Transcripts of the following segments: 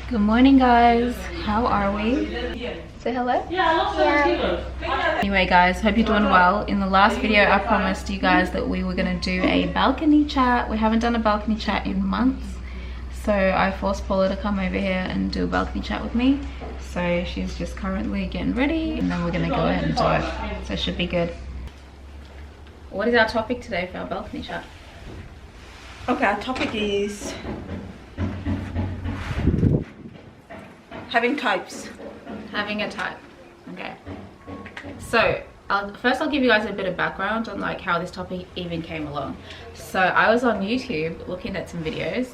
Good morning, guys. How are we? Say hello. Yeah. Anyway, guys, hope you're doing well. In the last video, I promised you guys that we were gonna do a balcony chat. We haven't done a balcony chat in months, so I forced Paula to come over here and do a balcony chat with me. So she's just currently getting ready, and then we're gonna go ahead and do it. So it should be good. What is our topic today for our balcony chat? Okay, our topic is having types. Having a type. Okay. So first I'll give you guys a bit of background on like how this topic even came along. So I was on YouTube looking at some videos.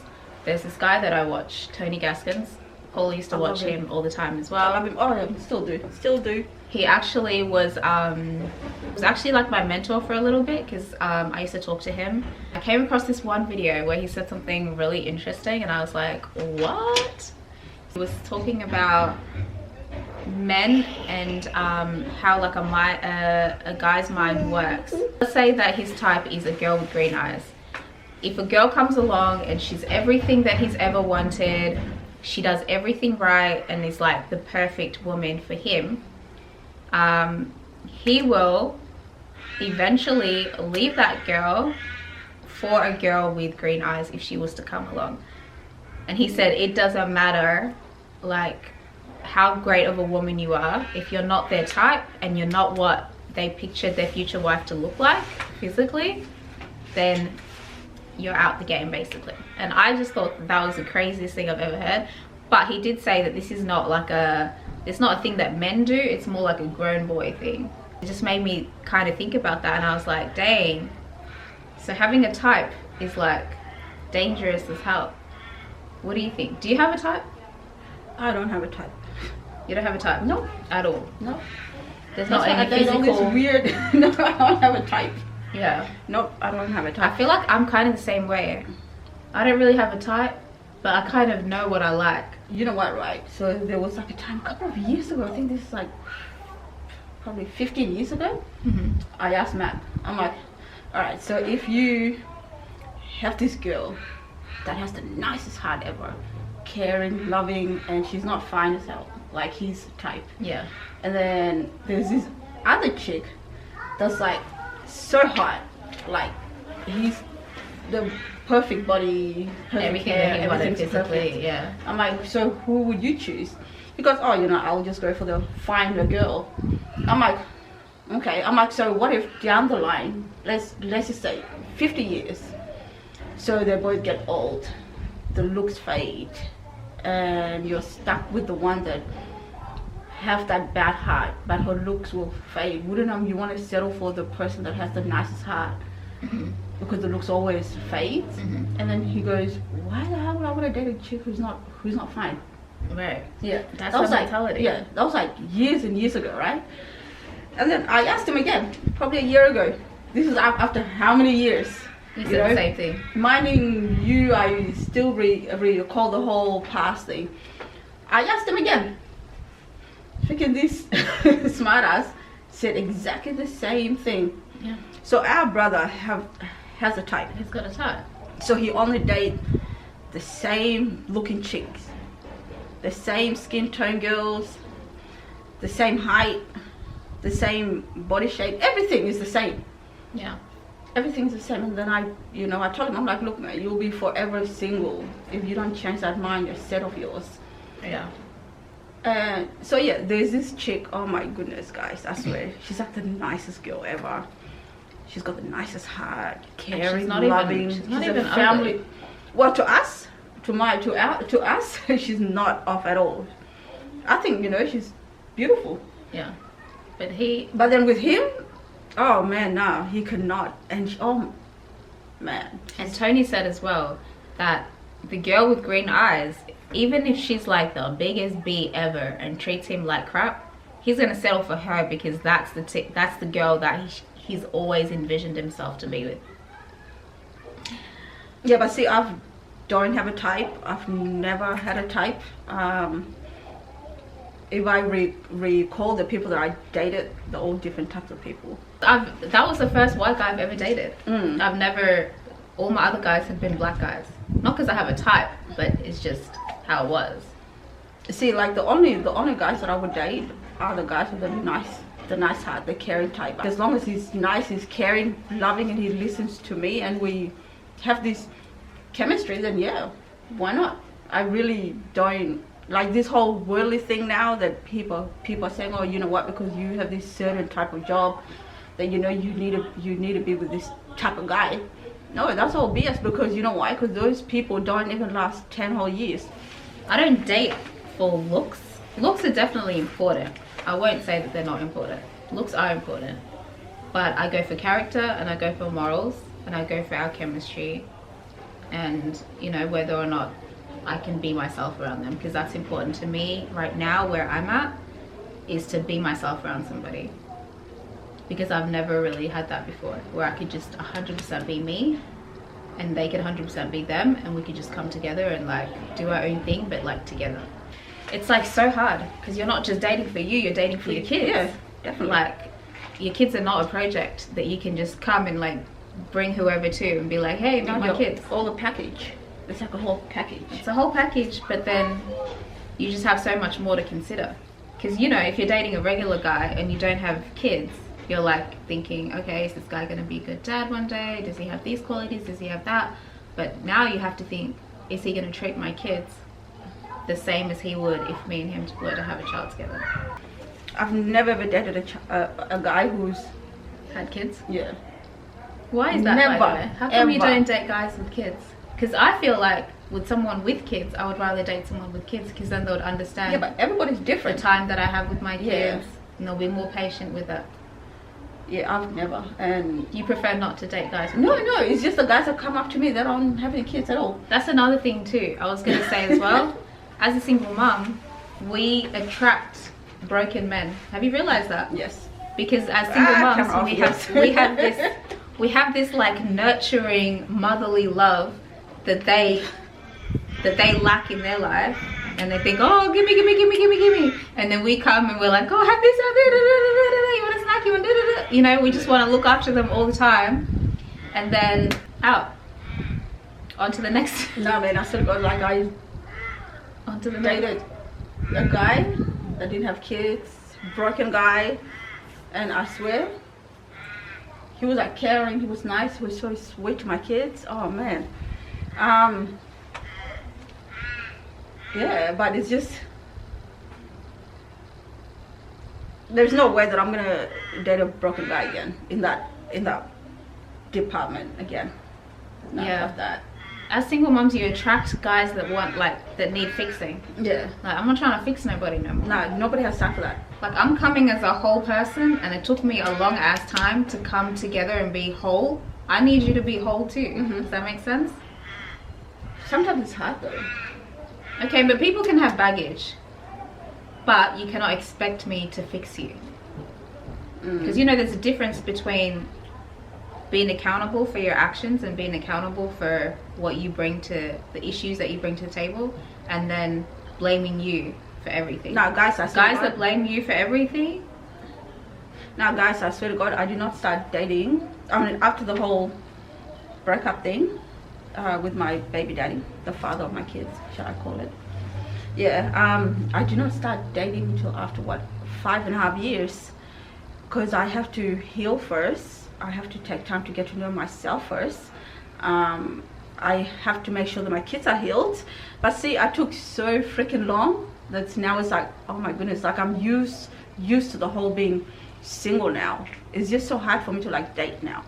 There's this guy that I watch, Tony Gaskins. Paul used to watch him all the time as well. I love him. Oh yeah, still do. He actually was actually like my mentor for a little bit, because I used to talk to him. I came across this one video where he said something really interesting, and I was like, what? He was talking about men and how like a guy's mind works. Let's say that his type is a girl with green eyes. If a girl comes along and she's everything that he's ever wanted, she does everything right and is like the perfect woman for him, he will eventually leave that girl for a girl with green eyes if she was to come along. And he said it doesn't matter like how great of a woman you are, if you're not their type and you're not what they pictured their future wife to look like physically, then you're out the game basically. And I just thought that was the craziest thing I've ever heard. But he did say that this is not like it's not a thing that men do, it's more like a grown boy thing. It just made me kind of think about that, and I was like, dang, so having a type is like dangerous as hell. What do you think? Do you have a type? I don't have a type. You don't have a type? No. At all? No. There's not any physical... There's all this weird... No, I don't have a type. Yeah. Nope, I don't have a type. I feel like I'm kind of the same way. I don't really have a type, but I kind of know what I like. You know what, right? So there was like a time a couple of years ago, I think this is like probably 15 years ago. I asked Matt, I'm like, all right, so if you have this girl that has the nicest heart ever, caring, loving, and she's not fine as hell, like his type. Yeah. And then there's this other chick that's like so hot, like he's the perfect body, perfect everything hair, that he wanted everything's physically. perfect. Yeah. I'm like, so who would you choose? Because oh, you know, I'll just go for the finer girl. I'm like, okay. I'm like, so what if down the line, let's just say 50 years, so they both get old, the looks fade, and you're stuck with the one that have that bad heart, but her looks will fade. Wouldn't you want to settle for the person that has the nicest heart? Because the looks always fades. And then he goes, why the hell would I want to date a chick who's not fine? Right. Yeah, that's the mentality. Yeah, that was like years and years ago, right? And then I asked him again, probably a year ago. This is after how many years? He said the same thing. Minding you, I still recall the whole past thing. I asked him again. Freaking this smartass said exactly the same thing. Yeah. So our brother has a type. He's got a type. So he only dates the same looking chicks, the same skin tone girls, the same height, the same body shape. Everything is the same. Yeah. Everything's the same. And then I told him, I'm like, look, man, you'll be forever single if you don't change that mind, your set of yours. Yeah. So yeah, there's this chick. Oh my goodness, guys, I swear, she's like the nicest girl ever. She's got the nicest heart, caring, loving. She's not even family. ugly. Well, to us, to us, she's not off at all. I think she's beautiful. Yeah. But then with him, oh man, no, he cannot. And oh man. And Tony said as well that the girl with green eyes, even if she's like the biggest B ever and treats him like crap, he's gonna settle for her because that's the girl that he's always envisioned himself to be with. Yeah, but see, I don't have a type. I've never had a type. If I recall the people that I dated, they're all different types of people. That was the first white guy I've ever dated. I've never all my other guys have been black guys. Not because I have a type, but it's just how it was. See, like the only guys that I would date are the guys with the nice heart, the caring type. As long as he's nice, he's caring, loving, and he listens to me, and we have this chemistry, then yeah, why not? I really don't like this whole worldly thing now that people are saying, oh, you know what, because you have this certain type of job, that you know you need to be with this type of guy. No, that's all BS, because you know why? Because those people don't even last 10 whole years. I don't date for looks. Looks are definitely important. I won't say that they're not important. Looks are important. But I go for character, and I go for morals, and I go for our chemistry, and you know, whether or not I can be myself around them, because that's important to me right now. Where I'm at is to be myself around somebody, because I've never really had that before, where I could just 100% be me and they could 100% be them, and we could just come together and like do our own thing, but like together. It's like so hard, because you're not just dating for you, you're dating for your kids. Yeah, definitely. Like your kids are not a project that you can just come and like bring whoever to and be like, hey, meet my kids. All the package. It's like a whole package. It's a whole package, but then you just have so much more to consider. Because you know, if you're dating a regular guy and you don't have kids, you're like thinking, okay, is this guy going to be a good dad one day? Does he have these qualities? Does he have that? But now you have to think, is he going to treat my kids the same as he would if me and him were to have a child together? I've never ever dated a guy who's had kids. Yeah. Why is that? Never, by the way? How come you don't date guys with kids? Because I feel like with someone with kids, I would rather date someone with kids, because then they would understand. Yeah, but everybody's The different. time that I have with my kids, Yeah. and they'll be more patient with it. Yeah, I've never. And You prefer not to date guys with no, kids? no, it's just the guys that come up to me that don't have any kids at all. That's another thing too. I was going to say as well. As a single mum, we attract broken men. Have you realized that? Yes. Because as single mums, camera off, yes. we have this like nurturing motherly love that they lack in their life, and they think, oh, give me, and then we come and we're like, oh, have this, you want a snack, you want you know, we just want to look after them all the time, and then out on to the next. No, man, I still got like I On to the next. dated a guy that didn't have kids, broken guy, and I swear he was like caring, he was nice, he was so sweet to my kids. Oh man. Yeah, but it's just, there's no way that I'm gonna date a broken guy again in that department again. No, Yeah. fuck that. As single mums, you attract guys that want that need fixing. Yeah. Like, I'm not trying to fix nobody no more. No, nobody has time for that. Like, I'm coming as a whole person, and it took me a long ass time to come together and be whole. I need you to be whole too. Mhm. Does that make sense? Sometimes it's hard though. Okay, but people can have baggage, but you cannot expect me to fix you. Because you know, there's a difference between being accountable for your actions and being accountable for what you bring to the issues that you bring to the table, and then blaming you for everything. Now, guys, I swear to Guys God, that blame you for everything. now, guys, I swear to God, I did not start dating. I mean, after the whole breakup thing with my baby daddy, the father of my kids, shall I call it? Yeah, I did not start dating until after 5.5 years, because I have to heal first. I have to take time to get to know myself first. I have to make sure that my kids are healed. But see, I took so freaking long that now it's like, oh my goodness, like I'm used to the whole being single now. It's just so hard for me to like date now.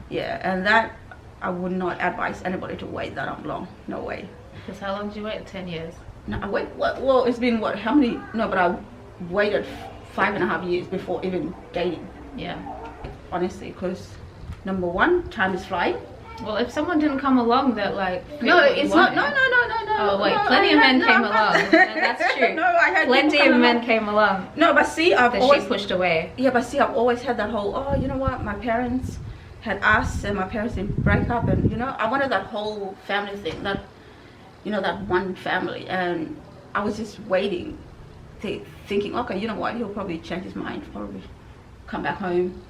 Yeah, and that I would not advise anybody to wait that long. No way. Because how long did you wait? 10 years. No, I wait. Well, it's been what? How many? No, but I waited 5.5 years before even dating. Yeah. Honestly, because number one, time is flying. Well, if someone didn't come along that like fit No, what you it's not. wanted- No. Oh wait, No, plenty I of had- men no, came I'm along. not- That's true. No, I had Plenty people of come men along. came along No, but see, I've that always she pushed away. Yeah, but see, I've always had that whole, oh, you know what, my parents had us and my parents didn't break up, and you know, I wanted that whole family thing, that, you know, that one family, and I was just waiting, thinking, okay, you know what, he'll probably change his mind, probably come back home.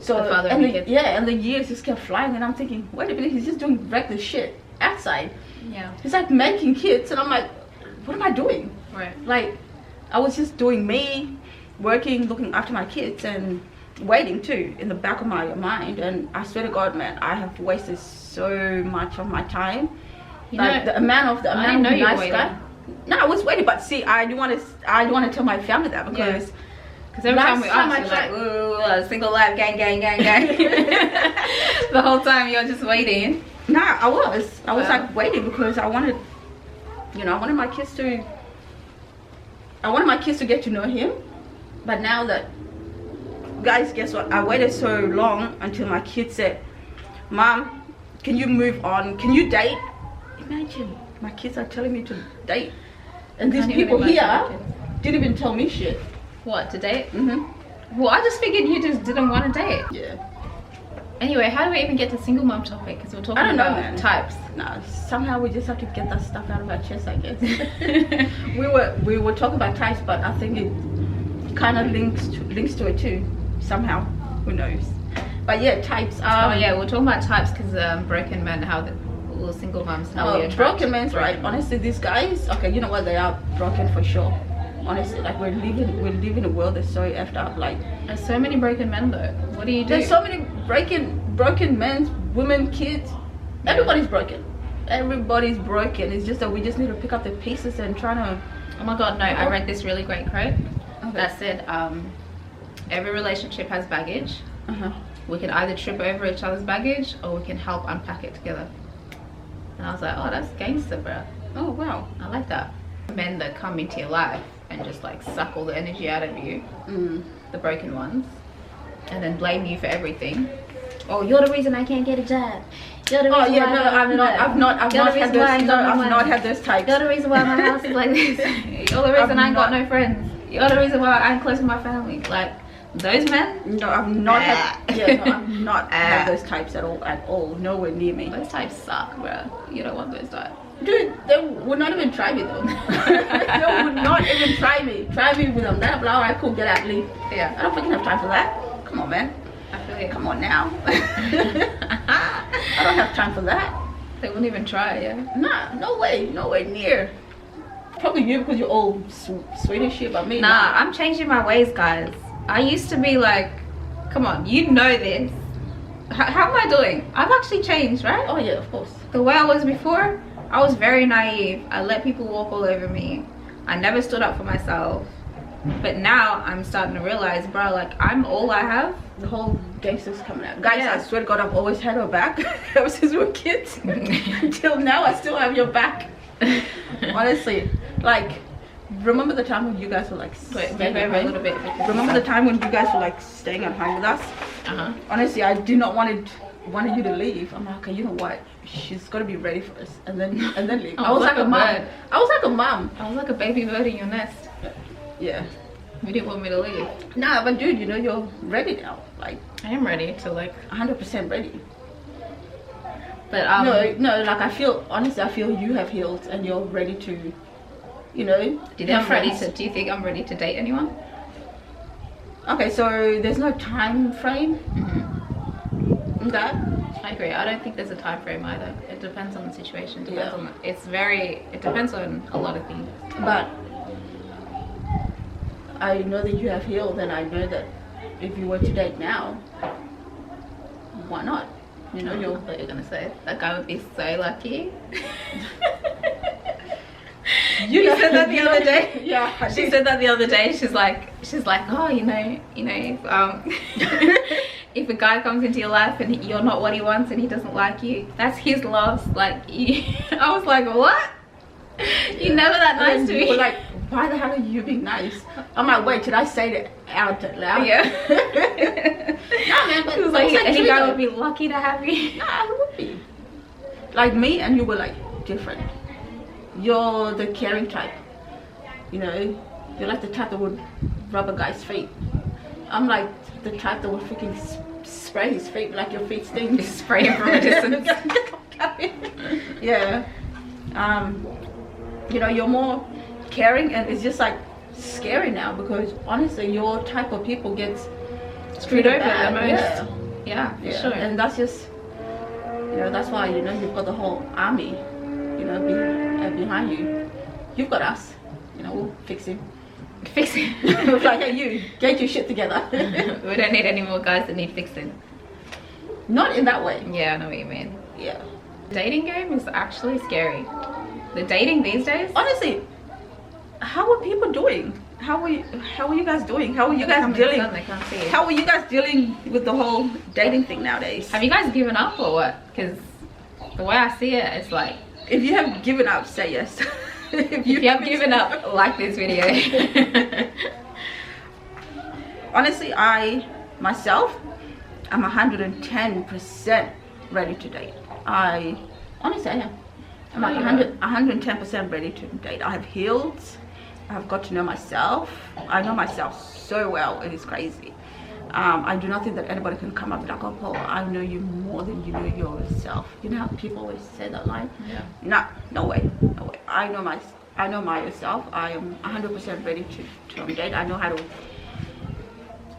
So The father and of your kids. yeah, and the years just kept flying, and I'm thinking, wait a minute, he's just doing regular shit outside. Yeah. He's like making kids, and I'm like, what am I doing? Right. Like, I was just doing me, working, looking after my kids, and waiting too in the back of my mind. And I swear to God, man, I have wasted so much of my time. You Like know, the amount of I didn't know you were nice waiting. guy. No, I was waiting, but see, I do want to tell my family that because. Because every time we ask, you're like, ooh, single life, gang, gang, gang, gang. The whole time you're just waiting. Nah, I was like waiting because I wanted, you know, I wanted my kids to get to know him. But now that, guys, guess what? I waited so long until my kids said, Mom, can you move on? Can you date? Imagine, my kids are telling me to date. And these people here didn't even tell me shit. What, to date? Mm-hmm. Well, I just figured you just didn't want to date. Yeah. Anyway, how do we even get to single mom topic? Because we're talking about man. types. No, somehow we just have to get that stuff out of our chest, I guess. we were talking about types, but I think it kind of links to it too, somehow. Who knows? But yeah, types. Oh yeah, we're talking about types because broken men, how the little single moms, how we attract broken men's right. Honestly, these guys, okay, you know what? They are broken for sure. Honestly, like we live in a world that's so effed up. Like there's so many broken men though. What do you do? There's so many broken men, women, kids. Yeah. Everybody's broken. Everybody's broken. It's just that we just need to pick up the pieces and try to. Oh my God, no! I read this really great quote that said, "Every relationship has baggage. We can either trip over each other's baggage or we can help unpack it together." And I was like, "Oh, that's gangster, bro. Oh wow, I like that." Men that come into your life and just like suck all the energy out of you, the broken ones, and then blame you for everything. Oh, you're the reason I can't get a job. You're the reason I've not had those types. You're the reason why my house is like this. You're the reason I ain't got no friends. You're the reason why I ain't close with my family. Like those men. No, I've not had. Yeah, no, I've not had those types at all. Nowhere near me. Those types suck, bro. You don't want those types. Dude, they would not even try me though. They would not even try me. Try me with them. That blow, I could get out, leave. Yeah. I don't fucking have time for that. Come on, man. I feel it. Come on now. I don't have time for that. They wouldn't even try, yeah. Nah, no way. Nowhere near. Probably you because you're all sweet and shit, but me. Nah, I'm changing my ways, guys. I used to be like, come on, you know this. How am I doing? I've actually changed, right? Oh yeah, of course. The way I was before, I was very naive. I let people walk all over me. I never stood up for myself. But now I'm starting to realize, bro, like I'm all I have. The whole gangster's coming out. Guys, Yeah. I swear to God, I've always had her back. Ever since we were kids. Until now, I still have your back. Honestly. Like, remember the time when you guys were like staying at home? A little bit. Remember the time when you guys were like staying at home with us? Honestly, I did not wanted you to leave. I'm like, okay, you know what? She's got to be ready for us, and then leave. I was like a mom. I was like a mom. I was like a baby bird in your nest. Yeah. You didn't want me to leave. Nah, but dude, you know you're ready now. Like I am ready to like 100% ready. But no, like I feel you have healed and you're ready to, you know. Do you think I'm ready to date anyone? Okay, so there's no time frame. Okay. I agree. I don't think there's a time frame either. It depends on the situation. It depends on a lot of things. But I know that you have healed, and I know that if you were to date now, why not? You know, you're gonna say that guy would be so lucky. You said that the other day. Yeah, she said that the other day. She's like, oh, you know, if a guy comes into your life and you're not what he wants and he doesn't like you, that's his loss. Like, I was like, what? You're never that nice to me. Like, why the hell are you being nice? I'm like, wait, should I say it out loud? Yeah. Nah, man, but it was like any guy would be lucky to have you. Nah, it would be. Like me and you were like different. You're the caring type. You know, you're like the type that would rub a guy's feet. I'm like the type that would freaking spray his feet like your feet stink. Spray him from a distance. Yeah. You know, you're more caring, and it's just like scary now because honestly your type of people gets screwed over the most. Yeah, sure. And that's just, you know, that's why, you know, you've got the whole army, you know, behind you. You've got us, you and we'll fix him. Fix it. Like, hey, you get your shit together. We don't need any more guys that need fixing. Not in that way. Yeah, I know what you mean. Yeah. The dating game is actually scary. The dating these days. Honestly, how are people doing? How are you guys doing? How are you guys dealing? They can't see you. How are you guys dealing with the whole dating thing nowadays? Have you guys given up or what? Because the way I see it, it's like, If you have given up, say yes. if you have given up, like this video. Honestly, myself, I'm 110% ready to date. Honestly, I am. I'm like 110% ready to date. I have healed. I've got to know myself. I know myself so well. It is crazy. I do not think that anybody can come up with like, oh, Paul, I know you more than you know yourself. You know how people always say that line? Yeah. No way. I know myself. I am 100% ready to date. I know how to.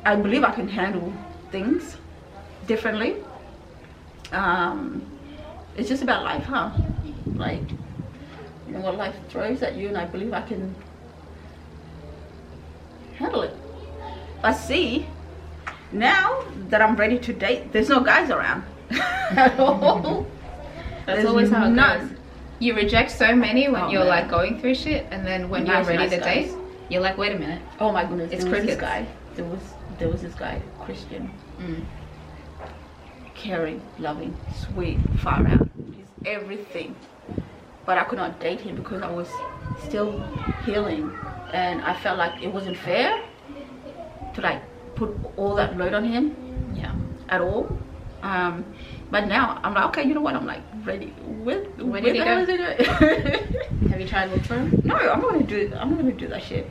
I believe I can handle things differently. It's just about life, huh? Like, you know what life throws at you, and I believe I can handle it. I see now that I'm ready to date, there's no guys around at all. That's always how it goes. You reject so many when you're like going through shit, and then when you're ready to date, you're like, wait a minute. Oh my goodness, it's there was crickets. this guy. There was this guy, Christian, caring, loving, sweet, far out. He's everything. But I could not date him because I was still healing, and I felt like it wasn't fair to like put all that load on him. Yeah. At all. But now I'm like, okay, you know what? I'm like ready. Where did he go? is it? Have you tried to look for him? No, I'm not gonna do that shit.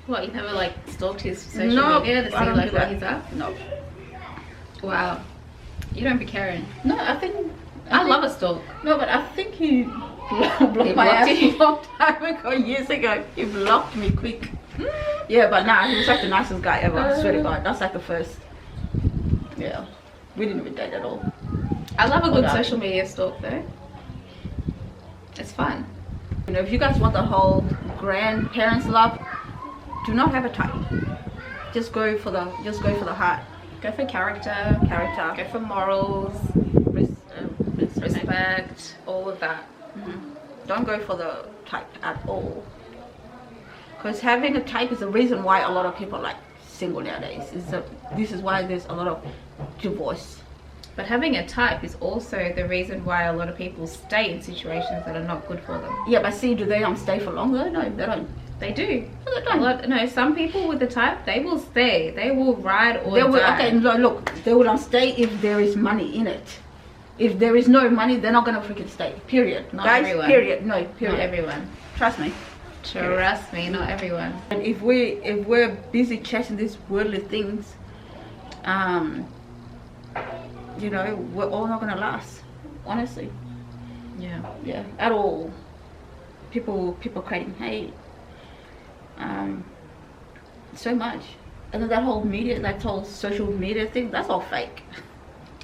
What, you never like stalked his social media to see like where he's at? No. Wow. You don't be caring. No, I think I love a stalk. No, but I think he blocked my ass a long time ago, years ago. He blocked me quick. Yeah, but nah, he was like the nicest guy ever. I swear to God, that's like the first. Yeah, we didn't even date at all. I love a good social media stalk though. It's fun. You know, if you guys want the whole grandparents love, do not have a type. Just go for the heart. Go for character. Go for morals. Respect. All of that. Don't go for the type at all. Because having a type is the reason why a lot of people are like single nowadays. This is why there's a lot of divorce. But having a type is also the reason why a lot of people stay in situations that are not good for them. Yeah, but see, do they stay for long though? No, they don't. They do. No, they don't. No, some people with the type, they will stay. They will ride or die. Okay, look, they will stay if there is money in it. If there is no money, they're not gonna freaking stay. Period. Not Guys, everyone. period. No, period. Not everyone. Trust me. Trust me, not everyone. And if we're busy chasing these worldly things, you know, we're all not gonna last. Honestly. Yeah. At all. People creating hate. So much. And then that whole social media thing, that's all fake.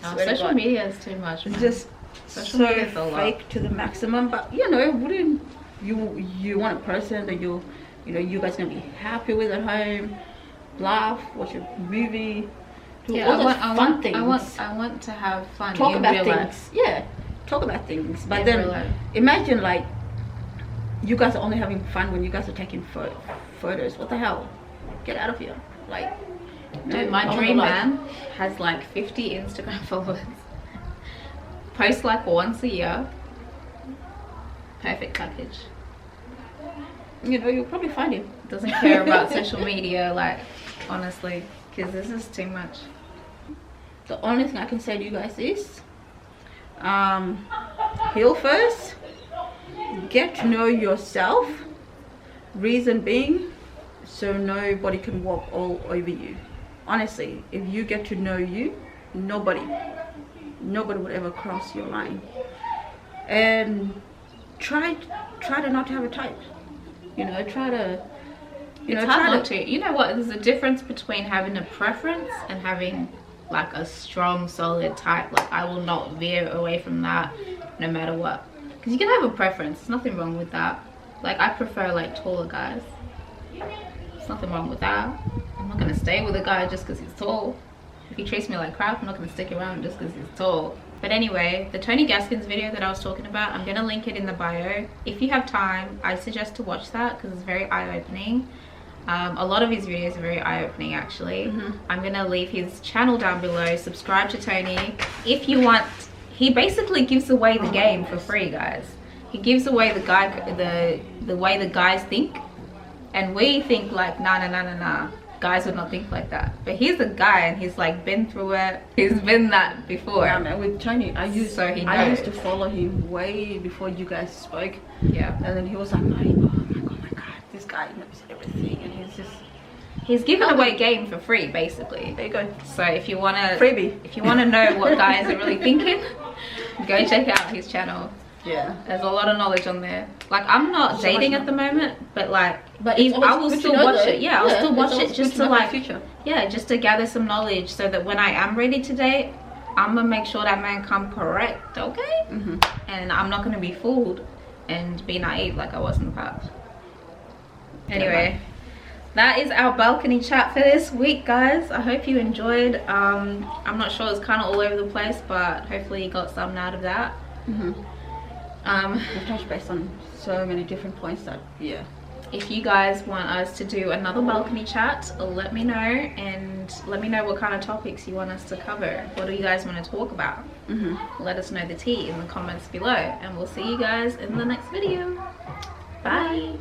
Social media is too much, man. Just social so media is a lot. fake to the maximum. But you know, wouldn't you want a person that you guys gonna be happy with at home, laugh, watch a movie, do all those fun things. I want to have fun. Talk in about real things. life. Yeah, talk about things. But In then real life. imagine like you guys are only having fun when you guys are taking photos. What the hell? Get out of here. Like, dude, my dream man has like 50 Instagram followers. Posts like once a year. Perfect package. You know, you'll probably find him. Doesn't care about social media, like, honestly, because this is too much. The only thing I can say to you guys is heal first, get to know yourself, reason being so nobody can walk all over you. Honestly, if you get to know you, nobody would ever cross your line. And try to not to have a type. You know, try to it's hard not to. You know what, there's a difference between having a preference and having like a strong solid type. Like, I will not veer away from that no matter what. Because you can have a preference, there's nothing wrong with that. Like, I prefer like taller guys. There's nothing wrong with that. I'm not gonna stay with a guy just because he's tall. If he treats me like crap, I'm not gonna stick around just because he's tall. But anyway, the Tony Gaskins video that I was talking about, I'm gonna link it in the bio. If you have time, I suggest to watch that because it's very eye-opening. A lot of his videos are very eye-opening actually. I'm gonna leave his channel down below. Subscribe to Tony if you want. He basically gives away the game for free, guys. He gives away the way the guys think, and we think like nah. Guys would not think like that, but he's a guy and he's like been through it. He's been that before. Yeah, man, with Tony, I used to follow him way before you guys spoke. Yeah, and then he was like, oh my god, this guy knows everything, and he's giving away game for free basically. There you go. So if you want to freebie, if you want to know what guys are really thinking, go check out his channel. Yeah, there's a lot of knowledge on there. Like, I'm not dating at the moment, but like, I will still watch it. Yeah, I'll still watch it just to like, yeah, just to gather some knowledge so that when I am ready to date, I'm gonna make sure that man come correct, okay? And I'm not gonna be fooled and be naive like I was in the past. Anyway, that is our balcony chat for this week, guys. I hope you enjoyed. I'm not sure, it's kind of all over the place, but hopefully you got something out of that. We've touched base on so many different points that, yeah. If you guys want us to do another balcony chat, let me know, and let me know what kind of topics you want us to cover. What do you guys want to talk about? Let us know the tea in the comments below, and we'll see you guys in the next video. Bye.